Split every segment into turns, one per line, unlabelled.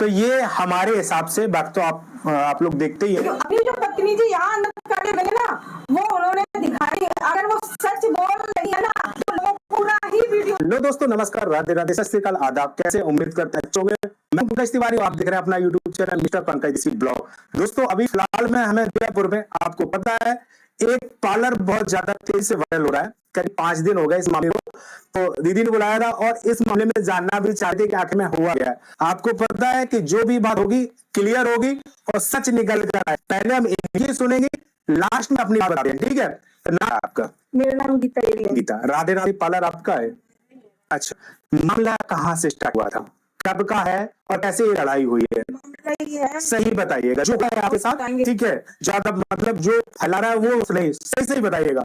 तो ये हमारे हिसाब से बात तो आप लोग देखते ही हैं।
अपनी जो पत्नी जी यहाँ करने लगे ना, वो उन्होंने दिखाई। अगर वो सच बोल रही है ना तो लोग पूरा ही वीडियो।
लो दोस्तों, नमस्कार, राधे राधे, सत श्री अकाल, आदाब। कैसे, उम्मीद करते हैं अच्छे होंगे। मैं पंकज तिवारी, आप देख रहे हैं अपना YouTube channel mister Pankaj blog. दोस्तों, अभी फिलहाल में हमें जयपुर में, आपको पता है, एक पार्लर बहुत ज्यादा तेजी से वायरल हो रहा है। करीब 5 दिन हो गए इस मामले को। तो दीदी ने बुलाया था और इस मामले में जानना भी चाहते कि आखिर में हुआ क्या है। आपको पता है कि जो भी बात होगी क्लियर होगी और सच निकल कर आए। पहले हम इनकी सुनेंगे, लास्ट में अपनी बात बताते हैं, ठीक है। ना आपका?
मेरा नाम गीता है।
गीता, राधे राधे पार्लर आपका है? अच्छा, मामला कहाँ से स्टार्ट हुआ था, कब का है और कैसे ये लड़ाई हुई है? सही बताइएगा, जो है आपके साथ, ठीक है। ज्यादा मतलब जो फैला रहा है वो नहीं, सही सही बताइएगा।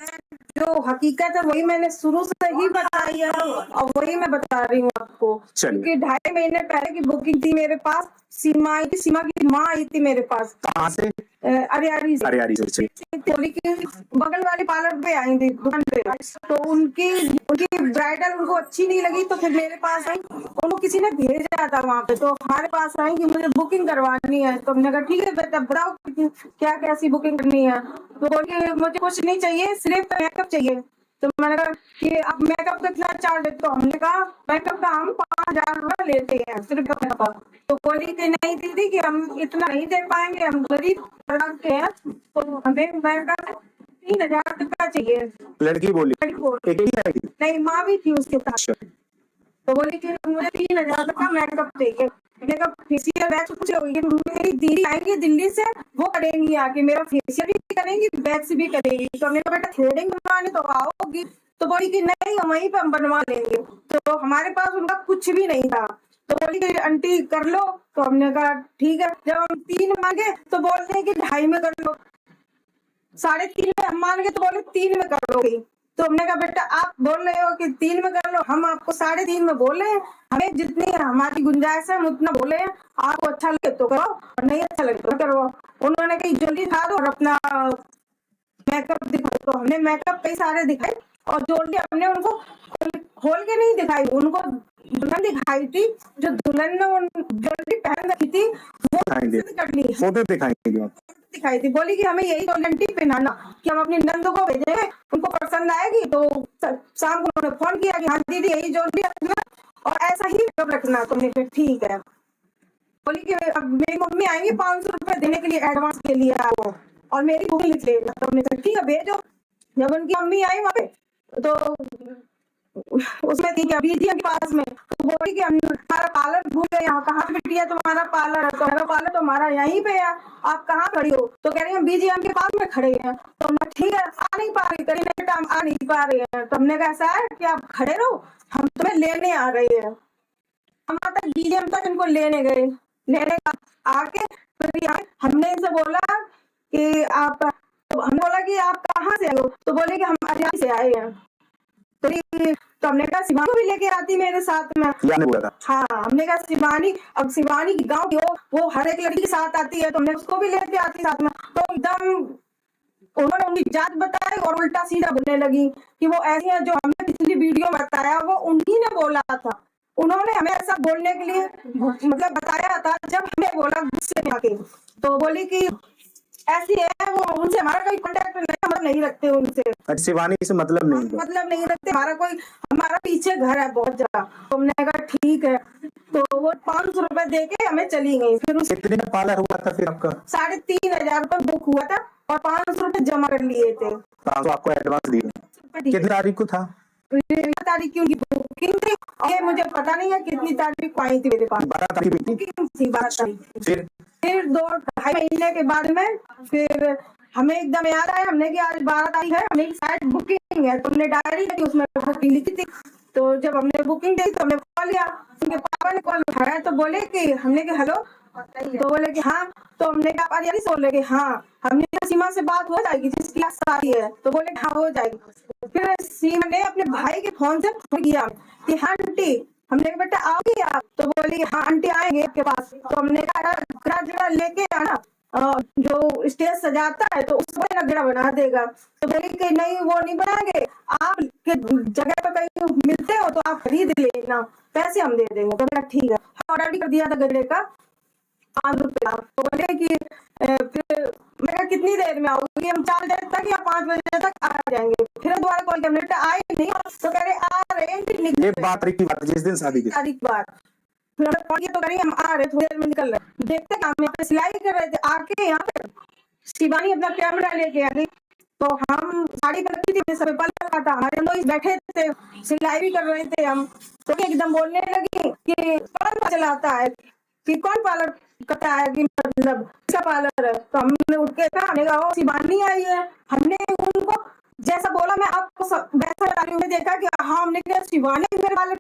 जो हकीकत है वही मैंने शुरू से ही बताई है और वही मैं बता रही हूँ आपको। क्योंकि 2.5 महीने पहले की बुकिंग थी मेरे पास। सीमा की माँ आई थी मेरे पास।
कहाँ से?
अरियारी से। बोली कि बगल वाले पार्लर पे आई थी दुकान पे, तो उनकी ब्राइडल उनको अच्छी नहीं लगी, तो फिर मेरे पास आई। उनको किसी ने भेजा था वहाँ पे, तो हमारे पास आई कि मुझे बुकिंग करवानी है। तो हमने कहा ठीक है बेटा, बताओ क्या कैसी बुकिंग करनी है। तो बोली मुझे कुछ नहीं चाहिए, सिर्फ मेकअप चाहिए। तो मैंने कहा कि आप मेकअप का क्या चार्ज है? तो हमने कहा मेकअप का हम 5,000 रुपए लेते हैं सिर्फ मेकअप का। तो बोली कि नहीं दीदी, कि हम इतना नहीं दे पाएंगे, हम गरीब के हैं, तो हमें मेकअप 3,000 रुपया चाहिए।
लड़की बोली?
नहीं, माँ भी थी उसके साथ। तो बोली कि मुझे 3,000 का मेकअप चाहिए। मेकअप फेशियल वैक्स कुछ मेरी दीदी आएंगी दिल्ली से, वो करेंगी आके, मेरा फेशियल भी करेंगी, वैक्स भी करेंगी। तो हमने कहा बेटा थ्रेडिंग बनवाने तो आओगी? तो बोली कि नहीं, हम वहीं पे हम बनवा लेंगे। तो हमारे पास उनका कुछ भी नहीं था। तो बोली कि आंटी कर लो। तो हमने कहा ठीक है। जब हम 3 मांगे तो बोलते हैं कि 2.5 में कर लो, 3.5 में हम मान गए तो बोले 3 में कर लोगी। तो हमने कहा बेटा आप बोल रहे हो कि 3 में कर लो, हम आपको 3.5 में बोले हैं, हमें जितनी हमारी गुंजाइश है हम उतना बोले हैं। आपको अच्छा लगे तो करो और नहीं अच्छा लगे तो करो। उन्होंने कही जल्दी था दो और अपना मेकअप दिखाओ। तो हमने मेकअप कई सारे दिखाए और ज्वेलरी हमने उनको खोल के नहीं दिखाई, उनको दुल्हन दिखाई थी। जो दुल्हन ने ज्वेलरी पहन रखी थी वो कर ली,
फोटो
दिखाई थी। बोली कि हमें यही ज्वेलरी पहनाना, कि हम अपनी नंद को भेजेंगे, उनको पसंद आएगी। तो शाम को उन्होंने फोन किया कि हाँ दीदी यही ज्वेलरी रखना और ऐसा ही मेकअप रखना। तो हमने कहा ठीक है। बोली कि अब मेरी मम्मी आएंगी 500 रुपए देने के लिए एडवांस के लिए आओ और मेरी बुकिंग लिख लेना। तो हमने कहा ठीक है भेजो। जब उनकी मम्मी आई वहाँ पे तो उसमें थी क्या बीजी के पास में, तो बोली कि हम हमारा पार्लर भूल गए, यहाँ कहाँ पे है तुम्हारा पार्लर? है तो हमारा पार्लर तो हमारा यहीं पे है, आप कहाँ खड़ी हो? तो कह रही हम बीजीएम के पास में खड़े हैं। तो हमने ठीक है, आ नहीं पा रही, करीब बेटा हम आ नहीं पा रहे हैं। तो हमने कहा ऐसा है कि आप खड़े रहो, हम तुम्हें लेने आ रहे हैं। हम तक बीजीएम तक इनको लेने गए, लेने आके फिर हमने इनसे बोला कि आप, तो हमने बोला कि आप कहाँ से आए हो? तो बोले कि हम हरियाणा से आए हैं। तो हमने कहा शिवानी भी लेके आती मेरे साथ में। हाँ, हमने कहा शिवानी, अब शिवानी गाँव की वो हर एक लड़की के साथ आती है, तो हमने उसको भी लेके आती साथ में। तो एकदम उन्होंने उनकी जात बताई और उल्टा सीधा बोलने लगी कि वो ऐसी है जो हमने पिछली वीडियो में बताया, वो उन्हीं ने बोला था। उन्होंने हमें ऐसा बोलने के लिए मतलब बताया था, जब हमें बोला गुस्से में आके। तो बोली कि ऐसी है वो, उनसे हमारा कोई कॉन्टेक्ट नहीं, हम नहीं रखते उनसे।
शिवानी से मतलब नहीं
रखते, हमारा पीछे घर है बहुत ज्यादा। तो हमने कहा ठीक है। तो वो 500 रुपए दे के हमें चली गई। फिर
कितने का पार्लर हुआ था फिर आपका?
3,500 रुपए बुक हुआ था और 500 रुपए जमा कर लिए थे।
500 आपको एडवांस दिए? कितनी तारीख को था?
13 तारीख की उनकी बुकिंग थी और ये मुझे पता नहीं है कितनी तारीख को आई थी मेरे पास।
12 तारीख
बुकिंग थी, 12 तारीख।
फिर
2-2.5 महीने के बाद में फिर हमें एकदम याद आया, हमने कि आज 12 तारीख है, हमें शायद बुकिंग है। तो हमने डायरी लगी, उसमें बुकिंग लिखी थी। तो जब हमने बुकिंग दी तो हमने कॉल लिया, उनके पापा ने कॉल उठाया। तो बोले कि हमने कि हेलो, तो बोले कि हाँ। तो हमने कहा अरियारी से बोले कि हाँ। हमने कहा सीमा से बात हो जाएगी जिसकी आज शादी है? तो बोले हाँ हो जाएगी। फिर सीमा ने अपने भाई के फोन से फोन किया कि हाँ आंटी। हमने कहा बेटा आओगे आप? तो बोली हाँ आंटी आएंगे आपके पास। तो हमने कहा गजरा लेके आना, जो स्टेज सजाता है तो उसको गजरा बना देगा। तो बोली कि नहीं वो नहीं बनाएंगे, आप के जगह पे कहीं मिलते हो तो आप खरीद लेना, पैसे हम दे देंगे। तो ठीक है, ऑर्डर भी कर दिया था गजरे का। ₹5। तो बोले कि फिर मैं कहा कितनी देर में आओगी? हम 4 बजे तक या 5 बजे तक आ जाएंगे। फिर दोबारा कॉल किया, मैंने कहा आई नहीं, तो कह रहे आ रहे हैं,
ये बात की बात जिस दिन शादी की।
तारीख बार फिर हमने फोन किया तो कह रही हम आ रहे, थोड़ी देर में निकल रहे। देखते काम यहाँ पे सिलाई कर रहे थे, आके यहाँ पे शिवानी अपना कैमरा लेके आ गई। तो हम साड़ी पहन थी, सब पार्लर का था, हमारे लोग बैठे थे, सिलाई भी कर रहे थे हम। तो एकदम बोलने लगी कि कौन चलाता है, कि कौन पार्लर करता है, कि मतलब किसका पार्लर है। तो हमने उठ के कहा, हमने कहा शिवानी आई है। हमने उनको जैसा बोला, मैं आपको वैसा बता रही हूँ। देखा कि हाँ, हमने कहा शिवानी मेरे पार्लर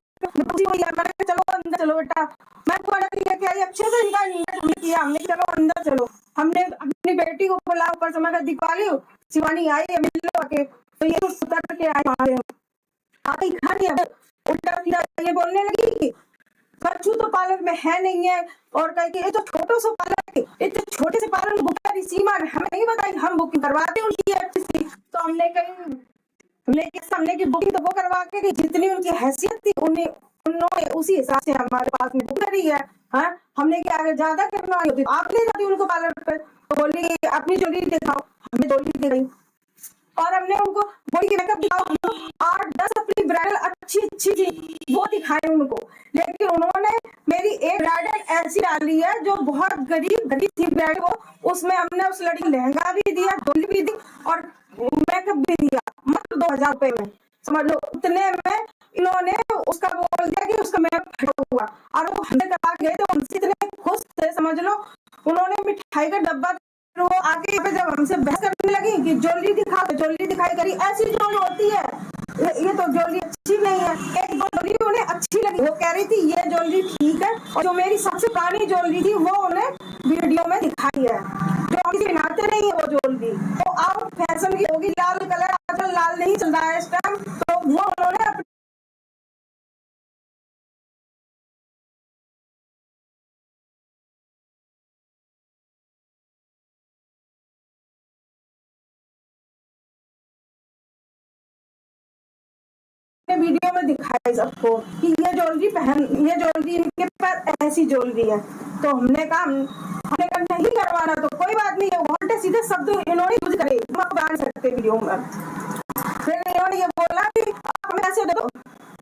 चलो अंदर चलो बेटा। मैं लेके आई, अच्छे से इनका हमने किया, हमने चलो अंदर चलो। हमने अपनी बेटी को बोला ऊपर से, मैं दिखा ली शिवानी आई है, मिल लो आके। तो ये उतर के आए वहां आके घर उल्टा सीधा ये बोलने लगी कि कच्छू तो पार्लर में है नहीं है, और कह के ये तो छोटो सा पार्लर है, ये तो छोटे से पार्लर में बुक करी सीमा ने हमें नहीं बताई, हम बुकिंग करवाते उनकी अच्छी सी। तो हमने कही हमने की बुकिंग तो वो करवा के जितनी उनकी हैसियत थी उन्होंने उसी हिसाब से हमारे पास में बुक करी है। हाँ, हमने क्या आगे ज्यादा करवाई होती आप ले जाती उनको पार्लर पे। तो बोली अपनी ज्वेलरी दिखाओ, हमें ज्वेलरी दे गई और हमने उनको बोली मेकअप दिखाओ, 8-10 अपनी ब्राइडल अच्छी थी वो दिखाई उनको। लेकिन उन्होंने मेरी एक ब्राइडल ऐसी डाली है जो बहुत गरीब थी ब्राइडल को, उसमें हमने उस लड़की लहंगा भी दिया, ज्वेलरी भी दी और मेकअप भी दिया, मतलब 2000 रुपए में, समझ लो। उतने में इन्होंने उसका बोल दिया कि उसका मेकअप फटा हुआ, और वो हमें करा गए थे, उनसे इतने खुश थे, समझ लो। उन्होंने मिठाई का डब्बा, वो आके यहाँ पे जब हमसे बहस करने लगी कि ज्वेलरी दिखा, तो ज्वेलरी दिखाई करी, ऐसी ज्वेलरी होती है, ये तो ज्वेलरी अच्छी नहीं है। एक ज्वेलरी उन्हें अच्छी लगी, वो कह रही थी ये ज्वेलरी ठीक है, और जो मेरी सबसे पुरानी ज्वेलरी थी वो उन्हें वीडियो में दिखाई है, जो हम किसी बनाते नहीं है वो ज्वेलरी। तो अब फैशन की होगी लाल कलर, आजकल लाल नहीं चल रहा है इस टाइम, तो वो उन्होंने वीडियो में दिखाई सबको कि ये ज्वेलरी इनके पास ऐसी ज्वेलरी है। तो हमने कहा नहीं करवाना तो कोई बात नहीं है, उल्टे सीधे शब्द इन्होंने यूज करे, हम आपको बता सकते वीडियो में। फिर इन्होंने ये बोला कि आप हमें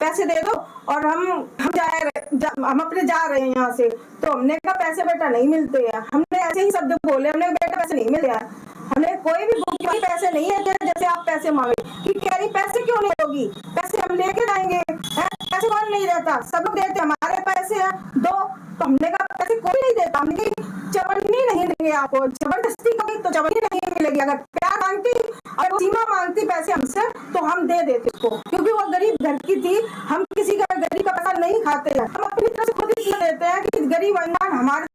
पैसे दे दो और हम अपने जा रहे हैं यहाँ से। तो हमने कहा पैसे बेटा नहीं मिलते हैं, हमने ऐसे ही शब्द बोले, हमने बेटा पैसे नहीं मिले हैं, हमने कोई भी बुक के पैसे नहीं है जैसे आप पैसे मांगे। कि कह रही पैसे क्यों नहीं होगी, पैसे हम लेके जाएंगे, पैसे कौन नहीं देता, सब लोग देते, हमारे पैसे हैं दो। तो हमने कहा पैसे कोई नहीं देता, हमने चवन्नी नहीं देंगे आपको, जबरदस्ती होगी तो चवन्नी नहीं मिलेगी। अगर प्यार मांगती और वो सीमा मांगती पैसे हमसे तो हम दे देते उसको, क्योंकि वो गरीब घर की थी, हम किसी का गरीब का पैसा नहीं खाते हैं, हम अपनी तरफ से खुद इसलिए देते हैं कि गरीब इंसान हमारे